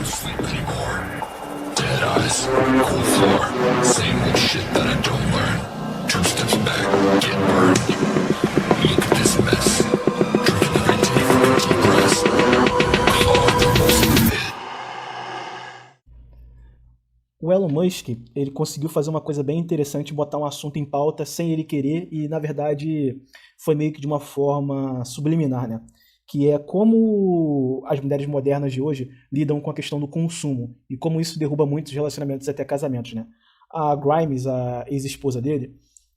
sleep anymore. Dead eyes, cold floor, same old shit that I don't learn. Two steps back, get burned. Look at this mess. Drinking every day from a deep breath. Claw the most of it. O Elon Musk, ele conseguiu fazer uma coisa bem interessante, botar um assunto em pauta sem ele querer e, na verdade, foi meio que de uma forma subliminar, né? Que é como as mulheres modernas de hoje lidam com a questão do consumo e como isso derruba muitos relacionamentos até casamentos, né? A Grimes, a ex-esposa dele,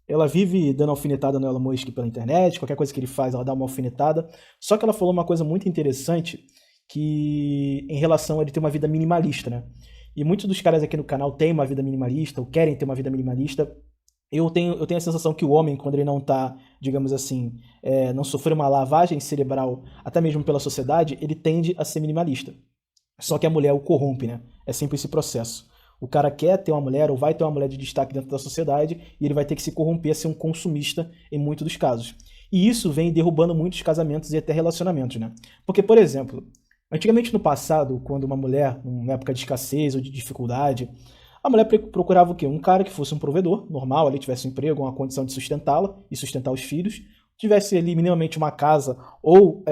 ela vive dando alfinetada no Elon Musk pela internet, qualquer coisa que ele faz, ela dá uma alfinetada. Só que ela falou uma coisa muito interessante que em relação a ele ter uma vida minimalista, né? E muitos dos caras aqui no canal têm uma vida minimalista, ou querem ter uma vida minimalista. Eu tenho a sensação que o homem, quando ele não tá, digamos assim, não sofreu uma lavagem cerebral, até mesmo pela sociedade, ele tende a ser minimalista. Só que a mulher o corrompe, né? É sempre esse processo. O cara quer ter uma mulher, ou vai ter uma mulher de destaque dentro da sociedade, e ele vai ter que se corromper a ser um consumista em muitos dos casos. E isso vem derrubando muitos casamentos e até relacionamentos, né? Porque, por exemplo, antigamente no passado, quando uma mulher, numa época de escassez ou de dificuldade, a mulher procurava o quê? Um cara que fosse um provedor, normal, ali tivesse um emprego, uma condição de sustentá-la e sustentar os filhos, tivesse ali minimamente uma casa, ou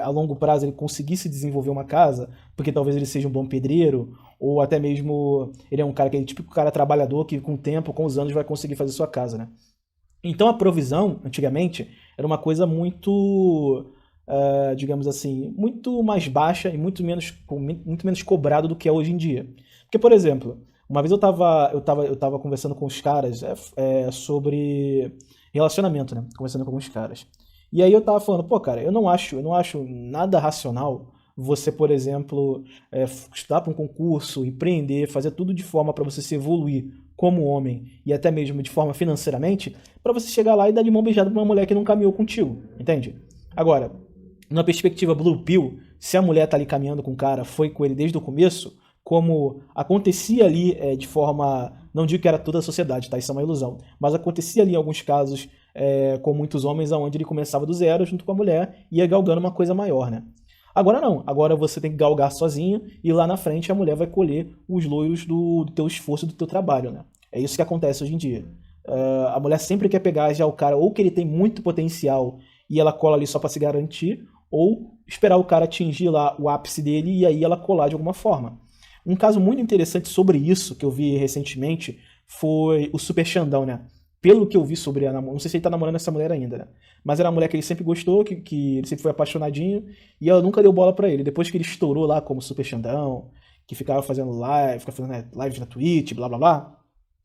a longo prazo ele conseguisse desenvolver uma casa, porque talvez ele seja um bom pedreiro, ou até mesmo ele é um cara, aquele típico cara trabalhador que com o tempo, com os anos, vai conseguir fazer sua casa, né? Então a provisão, antigamente, era uma coisa muito, digamos assim, muito mais baixa e muito menos cobrado do que é hoje em dia. Porque, por exemplo, uma vez eu tava conversando com os caras sobre relacionamento, né? Conversando com alguns caras. E aí eu tava falando, pô, cara, eu não acho nada racional você, por exemplo, estudar para um concurso, empreender, fazer tudo de forma para você se evoluir como homem e até mesmo de forma financeiramente, para você chegar lá e dar de mão beijada pra uma mulher que não caminhou contigo, entende? Agora, na perspectiva Blue Pill, se a mulher tá ali caminhando com o cara, foi com ele desde o começo, como acontecia ali de forma, não digo que era toda a sociedade, tá? Isso é uma ilusão, mas acontecia ali em alguns casos com muitos homens, onde ele começava do zero junto com a mulher e ia galgando uma coisa maior, né? Agora não, agora você tem que galgar sozinho e lá na frente a mulher vai colher os louros do teu esforço, do teu trabalho, né? É isso que acontece hoje em dia. A mulher sempre quer pegar já o cara, ou que ele tem muito potencial e ela cola ali só pra se garantir, ou esperar o cara atingir lá o ápice dele e aí ela colar de alguma forma. Um caso muito interessante sobre isso, que eu vi recentemente, foi o Super Xandão, né? Pelo que eu vi sobre a namorada, não sei se ele tá namorando essa mulher ainda, né? Mas era uma mulher que ele sempre gostou, que ele sempre foi apaixonadinho, e ela nunca deu bola pra ele. Depois que ele estourou lá como Super Xandão, que ficava fazendo live, ficava fazendo lives na Twitch, blá blá blá,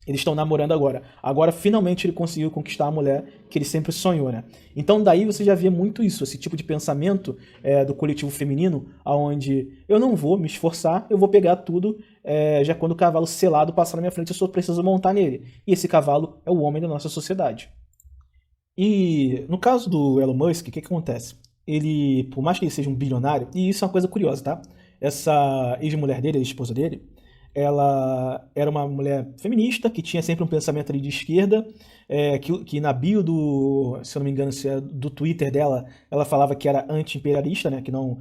eles estão namorando agora. Agora, finalmente, ele conseguiu conquistar a mulher que ele sempre sonhou, né? Então, daí você já via muito isso, esse tipo de pensamento do coletivo feminino, onde eu não vou me esforçar, eu vou pegar tudo, já quando o cavalo selado passar na minha frente, eu só preciso montar nele. E esse cavalo é o homem da nossa sociedade. E no caso do Elon Musk, o que acontece? Ele, por mais que ele seja um bilionário, e isso é uma coisa curiosa, tá? Essa ex-mulher dele, a esposa dele, ela era uma mulher feminista que tinha sempre um pensamento ali de esquerda, que na bio se eu não me engano, do Twitter dela, ela falava que era anti-imperialista, né, que não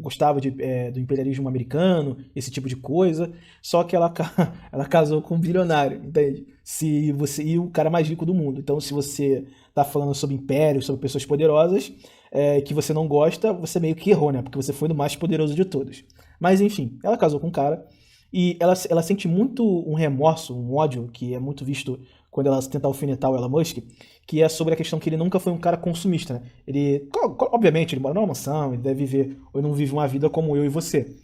gostava do imperialismo americano, esse tipo de coisa. Só que ela casou com um bilionário, entende? E o cara mais rico do mundo. Então, se você tá falando sobre império, sobre pessoas poderosas, que você não gosta, você meio que errou, né? Porque você foi no mais poderoso de todos. Mas enfim, ela casou com um cara. E ela sente muito um remorso, um ódio, que é muito visto quando ela tenta alfinetar o Elon Musk, que é sobre a questão que ele nunca foi um cara consumista, né? Obviamente, ele mora numa mansão, ele deve viver, ou ele não vive uma vida como eu e você.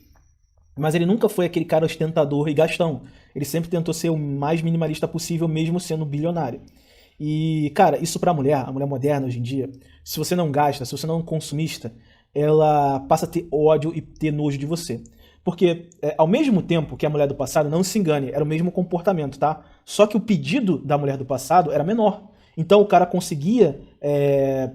Mas ele nunca foi aquele cara ostentador e gastão. Ele sempre tentou ser o mais minimalista possível, mesmo sendo bilionário. E, cara, isso pra mulher, a mulher moderna hoje em dia, se você não gasta, se você não é um consumista, ela passa a ter ódio e ter nojo de você. Porque, ao mesmo tempo que a mulher do passado, não se engane, era o mesmo comportamento, tá? Só que o pedido da mulher do passado era menor. Então o cara conseguia,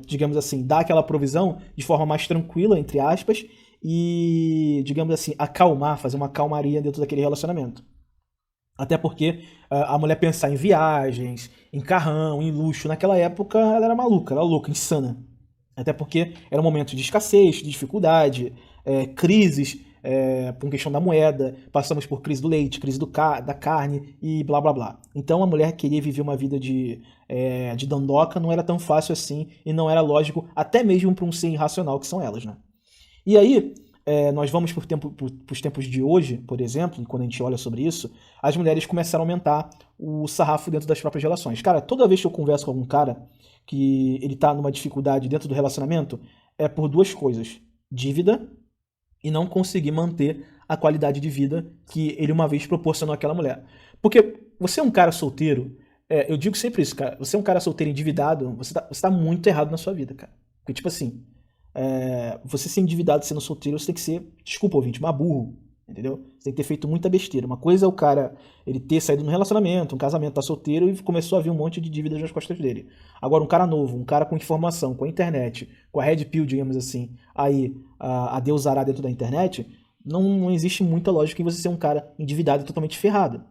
digamos assim, dar aquela provisão de forma mais tranquila, entre aspas, e, digamos assim, acalmar, fazer uma calmaria dentro daquele relacionamento. Até porque a mulher pensar em viagens, em carrão, em luxo, naquela época ela era maluca, ela era louca, insana. Até porque era um momento de escassez, de dificuldade, crises. por questão da moeda, passamos por crise do leite, crise da carne e blá blá blá. Então a mulher querer viver uma vida de dondoca não era tão fácil assim e não era lógico, até mesmo para um ser irracional que são elas, né? E aí, nós vamos para os tempos de hoje, por exemplo, e quando a gente olha sobre isso, as mulheres começaram a aumentar o sarrafo dentro das próprias relações. Cara, toda vez que eu converso com algum cara que ele tá numa dificuldade dentro do relacionamento, é por duas coisas: dívida e não conseguir manter a qualidade de vida que ele uma vez proporcionou àquela mulher. Porque você é um cara solteiro, eu digo sempre isso, cara, você é um cara solteiro endividado, você tá muito errado na sua vida, cara. Porque, tipo assim, você ser endividado sendo solteiro, você tem que ser, desculpa ouvinte, mas burro, entendeu? Você tem que ter feito muita besteira. Uma coisa é o cara, ele ter saído num relacionamento, um casamento, tá solteiro e começou a vir um monte de dívidas nas costas dele. Agora, um cara novo, um cara com informação, com a internet, com a Red Pill, digamos assim, aí a Deus dará dentro da internet, não existe muita lógica em você ser um cara endividado e totalmente ferrado.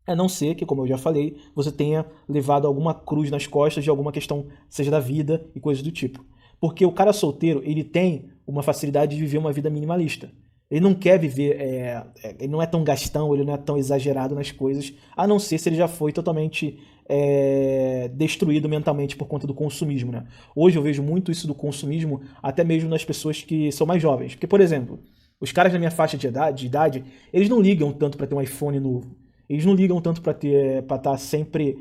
A não ser que, como eu já falei, você tenha levado alguma cruz nas costas de alguma questão, seja da vida e coisas do tipo. Porque o cara solteiro, ele tem uma facilidade de viver uma vida minimalista. Ele não quer viver, ele não é tão gastão, ele não é tão exagerado nas coisas, a não ser se ele já foi totalmente destruído mentalmente por conta do consumismo, né? Hoje eu vejo muito isso do consumismo, até mesmo nas pessoas que são mais jovens. Porque, por exemplo, os caras da minha faixa de idade, eles não ligam tanto para ter um iPhone novo. Eles não ligam tanto para estar sempre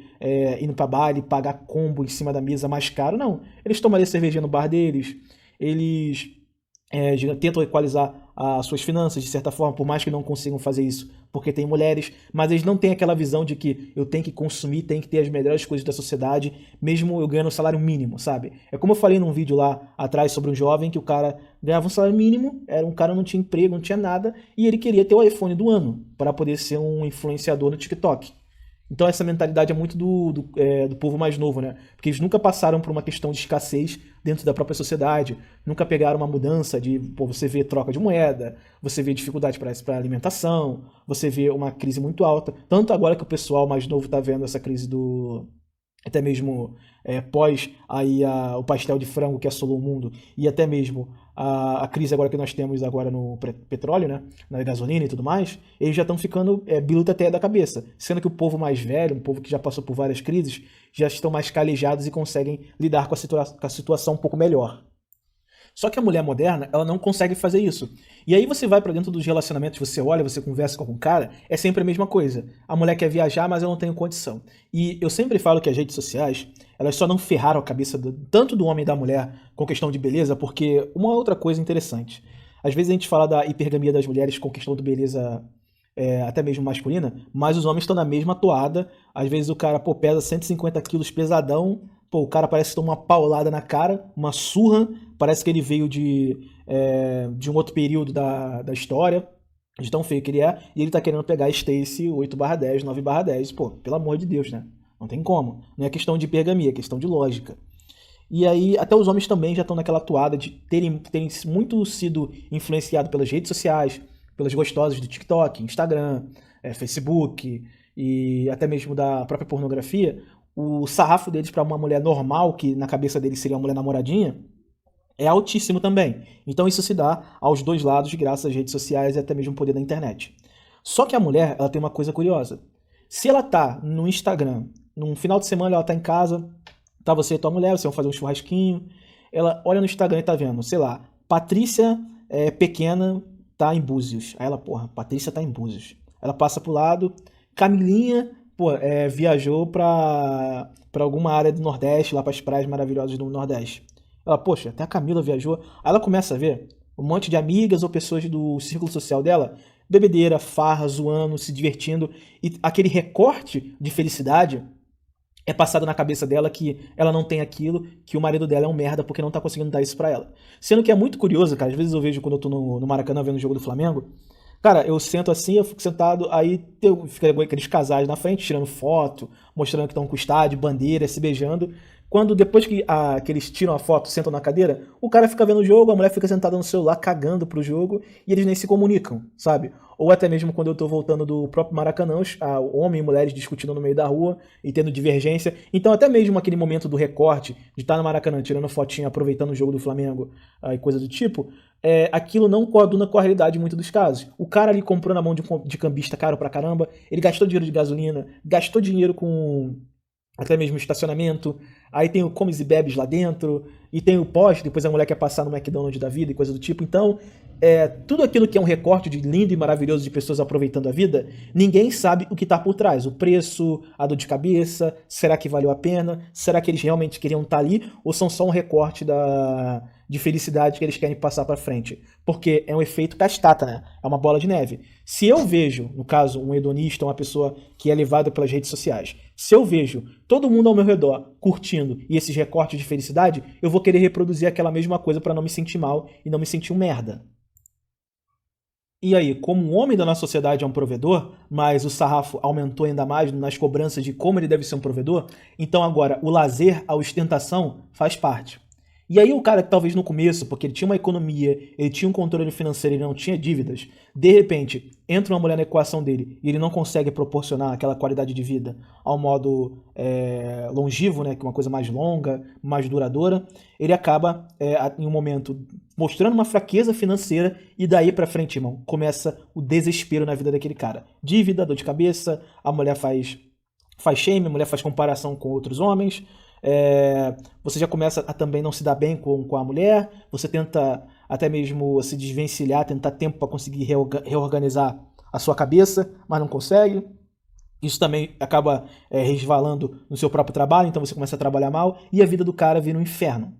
indo para baile, pagar combo em cima da mesa mais caro, não. Eles tomam ali cervejinha no bar deles, eles tentam equalizar as suas finanças de certa forma, por mais que não consigam fazer isso, porque tem mulheres, mas eles não têm aquela visão de que eu tenho que consumir, tenho que ter as melhores coisas da sociedade, mesmo eu ganhando um salário mínimo, sabe? É como eu falei num vídeo lá atrás sobre um jovem que o cara ganhava um salário mínimo, era um cara que não tinha emprego, não tinha nada, e ele queria ter o iPhone do ano para poder ser um influenciador no TikTok. Então essa mentalidade é muito do povo mais novo, né? Porque eles nunca passaram por uma questão de escassez dentro da própria sociedade, nunca pegaram uma mudança de, você vê troca de moeda, você vê dificuldade para alimentação, você vê uma crise muito alta. Tanto agora que o pessoal mais novo está vendo essa crise até mesmo pós aí o pastel de frango que assolou o mundo, e até mesmo a crise agora que nós temos agora no petróleo, né, na gasolina e tudo mais, eles já estão ficando biluta até da cabeça, sendo que o povo mais velho, um povo que já passou por várias crises, já estão mais calejados e conseguem lidar com a situação um pouco melhor. Só que a mulher moderna, ela não consegue fazer isso. E aí você vai pra dentro dos relacionamentos, você olha, você conversa com algum cara, é sempre a mesma coisa. A mulher quer viajar, mas eu não tenho condição. E eu sempre falo que as redes sociais, elas só não ferraram a cabeça tanto do homem e da mulher com questão de beleza, porque uma outra coisa interessante. Às vezes a gente fala da hipergamia das mulheres com questão de beleza até mesmo masculina, mas os homens estão na mesma toada. Às vezes o cara, pesa 150 quilos, pesadão, o cara parece que toma uma paulada na cara, uma surra, parece que ele veio de um outro período da história, de tão feio que ele é, e ele tá querendo pegar a Stacy 8/10, 9/10, pelo amor de Deus, né? Não tem como. Não é questão de hipergamia, é questão de lógica. E aí, até os homens também já estão naquela toada de terem muito sido influenciados pelas redes sociais, pelas gostosas do TikTok, Instagram, Facebook, e até mesmo da própria pornografia. O sarrafo deles para uma mulher normal, que na cabeça deles seria uma mulher namoradinha, é altíssimo também. Então isso se dá aos dois lados graças às redes sociais e até mesmo o poder da internet. Só que a mulher, ela tem uma coisa curiosa. Se ela tá no Instagram, num final de semana ela tá em casa, tá você e tua mulher, vocês vão fazer um churrasquinho, ela olha no Instagram e tá vendo, sei lá, Patrícia pequena tá em Búzios. Aí ela, Patrícia tá em Búzios. Ela passa pro lado, Camilinha viajou pra alguma área do Nordeste, lá pras praias maravilhosas do Nordeste. Ela, até a Camila viajou. Aí ela começa a ver um monte de amigas ou pessoas do círculo social dela, bebedeira, farra, zoando, se divertindo, e aquele recorte de felicidade é passado na cabeça dela que ela não tem aquilo, que o marido dela é um merda porque não tá conseguindo dar isso pra ela. Sendo que é muito curioso, cara, às vezes eu vejo quando eu tô no Maracanã vendo o jogo do Flamengo, cara, eu sento assim, eu fico sentado, aí fica aqueles casais na frente, tirando foto, mostrando que estão com o estádio, bandeira, se beijando, quando depois que eles tiram a foto, sentam na cadeira, o cara fica vendo o jogo, a mulher fica sentada no celular cagando pro jogo e eles nem se comunicam, sabe? Ou até mesmo quando eu tô voltando do próprio Maracanã, homem e mulheres discutindo no meio da rua e tendo divergência. Então até mesmo aquele momento do recorte, de estar no Maracanã tirando fotinha, aproveitando o jogo do Flamengo e coisa do tipo, aquilo não coaduna com a realidade em muitos dos casos. O cara ali comprou na mão de cambista caro pra caramba, ele gastou dinheiro de gasolina, gastou dinheiro com até mesmo estacionamento, aí tem o comes e bebes lá dentro, e tem o pós, depois a mulher quer passar no McDonald's da vida e coisa do tipo. Então, tudo aquilo que é um recorte de lindo e maravilhoso de pessoas aproveitando a vida, ninguém sabe o que está por trás. O preço, a dor de cabeça, será que valeu a pena? Será que eles realmente queriam estar ali? Ou são só um recorte de felicidade que eles querem passar para frente? Porque é um efeito cascata, né? É uma bola de neve. Se eu vejo, no caso, um hedonista, uma pessoa que é levada pelas redes sociais, se eu vejo todo mundo ao meu redor curtindo e esses recortes de felicidade, eu vou querer reproduzir aquela mesma coisa para não me sentir mal e não me sentir um merda. E aí, como um homem da nossa sociedade é um provedor, mas o sarrafo aumentou ainda mais nas cobranças de como ele deve ser um provedor, então agora o lazer, a ostentação faz parte. E aí o cara que talvez no começo, porque ele tinha uma economia, ele tinha um controle financeiro, ele não tinha dívidas, de repente entra uma mulher na equação dele e ele não consegue proporcionar aquela qualidade de vida ao modo longevo, né, que é uma coisa mais longa, mais duradoura, ele acaba em um momento mostrando uma fraqueza financeira e daí pra frente, irmão, começa o desespero na vida daquele cara. Dívida, dor de cabeça, a mulher faz shame, a mulher faz comparação com outros homens, você já começa a também não se dar bem com a mulher, você tenta até mesmo se desvencilhar, tentar tempo para conseguir reorganizar a sua cabeça, mas não consegue. Isso também acaba resvalando no seu próprio trabalho, então você começa a trabalhar mal e a vida do cara vira um inferno.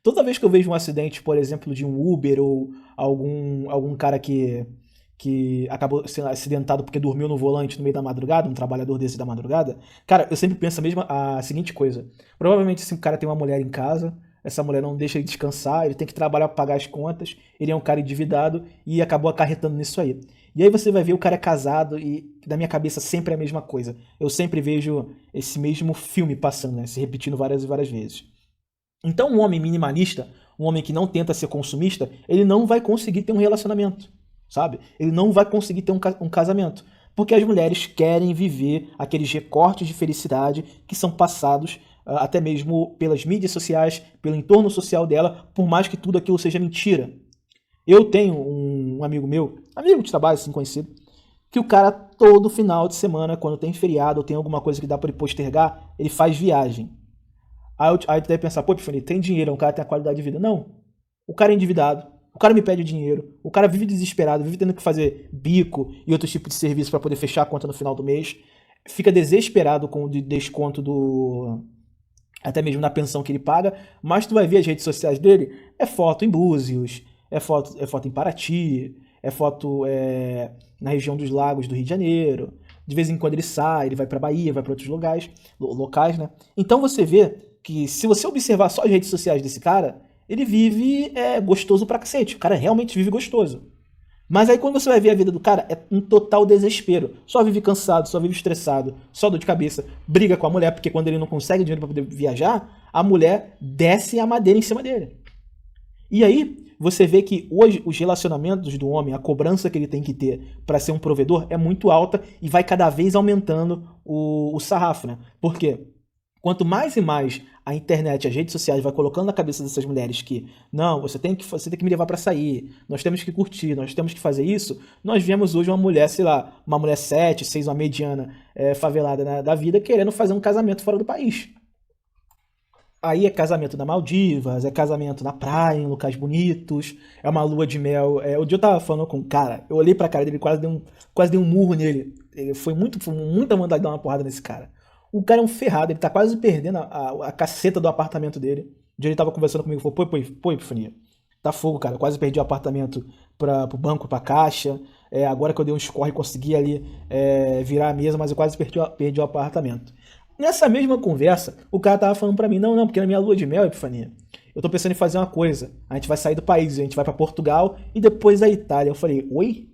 Toda vez que eu vejo um acidente, por exemplo, de um Uber ou algum cara que acabou sendo acidentado porque dormiu no volante no meio da madrugada, um trabalhador desse da madrugada, cara, eu sempre penso a seguinte coisa. Provavelmente se o cara tem uma mulher em casa, essa mulher não deixa ele descansar, ele tem que trabalhar para pagar as contas, ele é um cara endividado e acabou acarretando nisso aí. E aí você vai ver o cara é casado e na minha cabeça sempre é a mesma coisa. Eu sempre vejo esse mesmo filme passando, né, se repetindo várias e várias vezes. Então um homem minimalista, um homem que não tenta ser consumista, ele não vai conseguir ter um relacionamento, sabe? Ele não vai conseguir ter um casamento. Porque as mulheres querem viver aqueles recortes de felicidade que são passados até mesmo pelas mídias sociais, pelo entorno social dela, por mais que tudo aquilo seja mentira. Eu tenho um amigo meu, amigo de trabalho, assim conhecido, que o cara todo final de semana, quando tem feriado ou tem alguma coisa que dá para ele postergar, ele faz viagem. Aí tu deve pensar, pô, Epifani, tem dinheiro, um cara tem a qualidade de vida. Não. O cara é endividado. O cara me pede dinheiro. O cara vive desesperado, vive tendo que fazer bico e outros tipos de serviço para poder fechar a conta no final do mês. Fica desesperado com o desconto até mesmo na pensão que ele paga. Mas tu vai ver as redes sociais dele, é foto em Búzios, é foto em Paraty, é foto na região dos lagos do Rio de Janeiro. De vez em quando ele sai, ele vai pra Bahia, vai pra outros locais, né? Então você vê que se você observar só as redes sociais desse cara, ele vive gostoso pra cacete. O cara realmente vive gostoso. Mas aí quando você vai ver a vida do cara, é um total desespero. Só vive cansado, só vive estressado, só dor de cabeça. Briga com a mulher, porque quando ele não consegue dinheiro pra poder viajar, a mulher desce a madeira em cima dele. E aí, você vê que hoje os relacionamentos do homem, a cobrança que ele tem que ter para ser um provedor é muito alta e vai cada vez aumentando o sarrafo, né? Por quê? Quanto mais e mais a internet, as redes sociais vai colocando na cabeça dessas mulheres que não, você tem que me levar para sair, nós temos que curtir, nós temos que fazer isso, nós vemos hoje uma mulher, sei lá, uma mulher 7, 6, uma mediana favelada da vida querendo fazer um casamento fora do país. Aí é casamento na Maldivas, é casamento na praia, em locais bonitos, é uma lua de mel. O dia eu tava falando com um cara, eu olhei pra cara dele, quase dei um murro nele. Foi muita vontade de dar uma porrada nesse cara. O cara é um ferrado, ele tá quase perdendo a caceta do apartamento dele. Um dia ele tava conversando comigo, falou, pô, Epifania, tá fogo, cara, quase perdi o apartamento pro banco, pra caixa. Agora que eu dei um score e consegui ali virar a mesa, mas eu quase perdi o apartamento. Nessa mesma conversa, o cara tava falando pra mim, não, porque na minha lua de mel, Epifania, eu tô pensando em fazer uma coisa. A gente vai sair do país, a gente vai pra Portugal e depois a Itália. Eu falei, oi?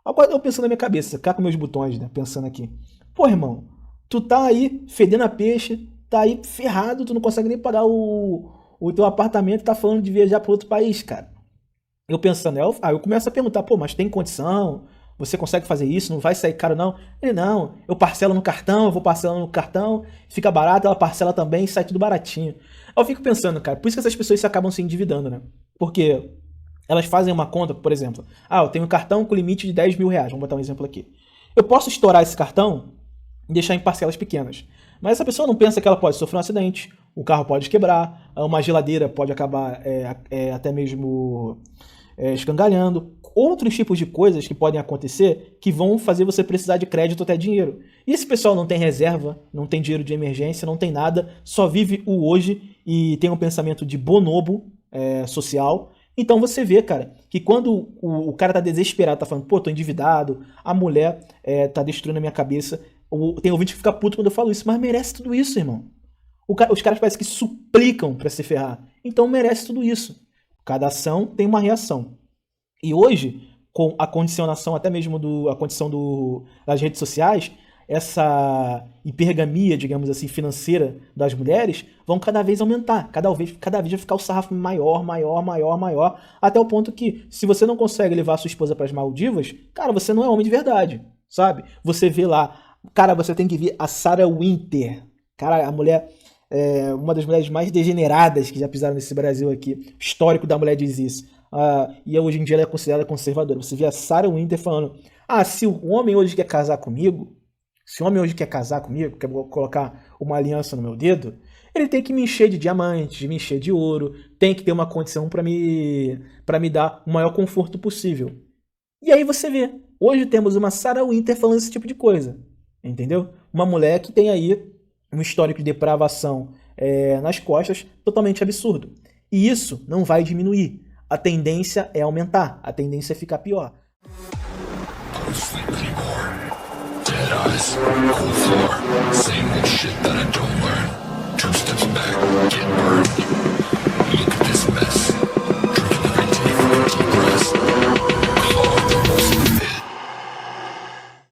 Agora eu pensando na minha cabeça, cá com meus botões, né, pensando aqui. Pô, irmão, tu tá aí fedendo a peixe, tá aí ferrado, tu não consegue nem pagar o teu apartamento e tá falando de viajar para outro país, cara. Eu pensando, aí eu começo a perguntar, pô, mas tem condição? Você consegue fazer isso? Não vai sair caro não? Ele, não, eu parcelo no cartão, eu vou parcelando no cartão, fica barato, ela parcela também, sai tudo baratinho. Eu fico pensando, cara, por isso que essas pessoas se acabam se endividando, né? Porque elas fazem uma conta, por exemplo, eu tenho um cartão com limite de 10 mil reais, vamos botar um exemplo aqui. Eu posso estourar esse cartão e deixar em parcelas pequenas. Mas essa pessoa não pensa que ela pode sofrer um acidente, o carro pode quebrar, uma geladeira pode acabar até mesmo escangalhando. Outros tipos de coisas que podem acontecer que vão fazer você precisar de crédito até dinheiro. E esse pessoal não tem reserva, não tem dinheiro de emergência, não tem nada, só vive o hoje e tem um pensamento de bonobo social. Então você vê, cara, que quando o cara tá desesperado, tá falando, pô, tô endividado, a mulher tá destruindo a minha cabeça. Tem ouvinte que fica puto quando eu falo isso, mas merece tudo isso, irmão. Os caras parecem que suplicam pra se ferrar. Então merece tudo isso. Cada ação tem uma reação. E hoje, com a condicionação até mesmo a condição das redes sociais, essa hipergamia, digamos assim, financeira das mulheres vão cada vez aumentar. Cada vez vai ficar o sarrafo maior, maior, maior, maior, até o ponto que, se você não consegue levar a sua esposa para as Maldivas, cara, você não é homem de verdade, sabe? Você vê lá, cara, você tem que ver a Sarah Winter. Cara, a mulher uma das mulheres mais degeneradas que já pisaram nesse Brasil aqui. O histórico da mulher diz isso. E hoje em dia ela é considerada conservadora. Você vê a Sarah Winter falando: se o homem hoje quer casar comigo, quer colocar uma aliança no meu dedo, ele tem que me encher de diamantes, me encher de ouro, tem que ter uma condição para me dar o maior conforto possível. E aí você vê, hoje temos uma Sarah Winter falando esse tipo de coisa, entendeu? Uma mulher que tem aí um histórico de depravação nas costas totalmente absurdo. E isso não vai diminuir. A tendência é aumentar, a tendência é ficar pior. Don't sleep anymore. Dead eyes, cool floor, same old shit that I don't learn. Two steps back, get burned.